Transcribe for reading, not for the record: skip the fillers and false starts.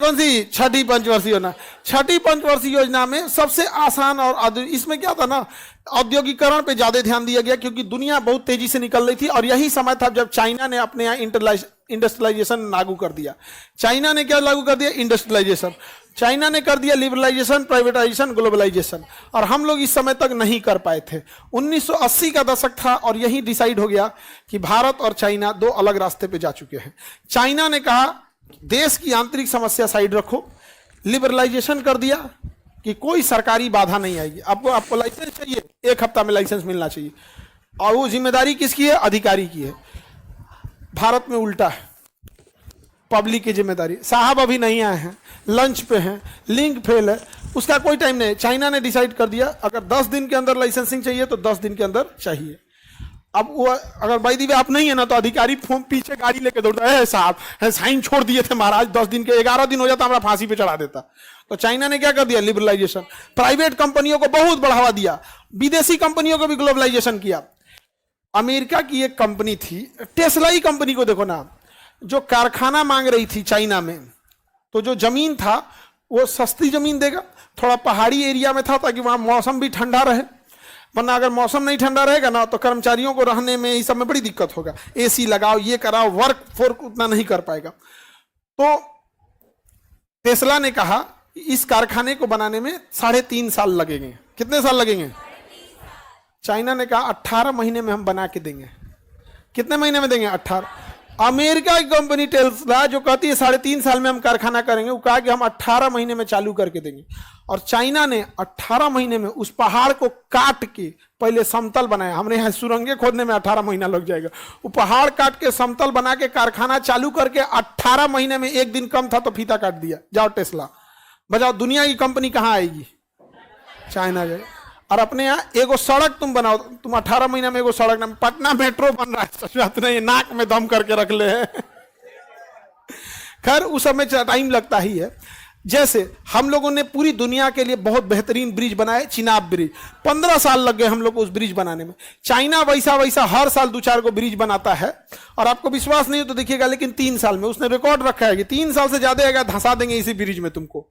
कौन सी छठी पंचवर्षीय योजना? छठी पंचवर्षीय योजना में सबसे आसान और इसमें क्या था ना, औद्योगिकरण पे ज्यादा ध्यान दिया गया, क्योंकि दुनिया बहुत तेजी से निकल रही थी और यही समय था जब चाइना ने अपने यहाँ इंडस्ट्रियलाइजेशन लागू कर दिया। चाइना ने क्या लागू कर दिया? इंडस्ट्रियलाइजेशन। चाइना ने कर दिया लिबरलाइजेशन, प्राइवेटाइजेशन, ग्लोबलाइजेशन, और हम लोग इस समय तक नहीं कर पाए थे। 1980 का दशक था और यही डिसाइड हो गया कि भारत और चाइना दो अलग रास्ते पे जा चुके हैं। चाइना ने कहा देश की आंतरिक समस्या साइड रखो, लिबरलाइजेशन कर दिया कि कोई सरकारी बाधा नहीं आएगी, आपको लाइसेंस चाहिए, 1 हफ्ता में लाइसेंस मिलना चाहिए, और वो जिम्मेदारी किसकी है? अधिकारी की है। भारत में उल्टा है, पब्लिक की जिम्मेदारी। साहब अभी नहीं आए हैं, लंच पे हैं, लिंक फेल है, उसका कोई टाइम नहीं। चाइना ने डिसाइड कर दिया अगर 10 दिन के अंदर लाइसेंसिंग चाहिए तो 10 दिन के अंदर चाहिए। अब वो अगर बाई दी वे आप नहीं है ना तो अधिकारी पीछे गाड़ी लेके दौड़ता है, साहब साइन छोड़ दिए थे महाराज, 10 दिन के 11 दिन हो जाता हमारा फांसी पे चढ़ा देता। तो चाइना ने क्या कर दिया? लिबरलाइजेशन। प्राइवेट कंपनियों को बहुत बढ़ावा दिया, विदेशी कंपनियों को भी ग्लोबलाइजेशन किया। अमेरिका की एक कंपनी थी, टेस्ला ही कंपनी को देखो ना, जो कारखाना मांग रही थी चाइना में, तो जो जमीन था वो सस्ती जमीन देगा, थोड़ा पहाड़ी एरिया में था ताकि वहां मौसम भी ठंडा रहे, वरना अगर मौसम नहीं ठंडा रहेगा ना तो कर्मचारियों को रहने में इस सब में बड़ी दिक्कत होगा, एसी लगाओ, ये कराओ, वर्क फोर्स उतना नहीं कर पाएगा। तो टेस्ला ने कहा इस कारखाने को बनाने में 3.5 साल लगेंगे। कितने साल लगेंगे? चाइना ने कहा 18 महीने में हम बना के देंगे। कितने महीने में देंगे? 18। अमेरिका की कंपनी टेस्ला जो कहती है 3.5 साल में हम कारखाना करेंगे, वो कहा कि हम 18 महीने में चालू करके देंगे। और चाइना ने 18 महीने में उस पहाड़ को काट के पहले समतल बनाया। हमने यहाँ सुरंगें खोदने में 18 महीना लग जाएगा, वो पहाड़ काट के समतल बना के कारखाना चालू करके 18 महीने में 1 दिन कम था तो फीता काट दिया। जाओ टेस्ला बजाओ, दुनिया की कंपनी कहाँ आएगी? चाइना जाए। और अपने यहाँ एगो सड़क तुम बनाओ, तुम 18 महीना में एगो सड़क ना, पटना मेट्रो बन रहा है, सच बात नहीं, नाक में दम करके रख ले है। खैर उस समय टाइम लगता ही है। जैसे हम लोगों ने पूरी दुनिया के लिए बहुत बेहतरीन ब्रिज बनाए, चिनाब ब्रिज, 15 साल लग गए हम लोग को उस ब्रिज बनाने में। चाइना वैसा हर साल 2-4 को ब्रिज बनाता है, और आपको विश्वास नहीं हो तो देखिएगा, लेकिन 3 साल में उसने रिकॉर्ड रखा है कि 3 साल से ज्यादा आएगा धंसा देंगे इसी ब्रिज में तुमको।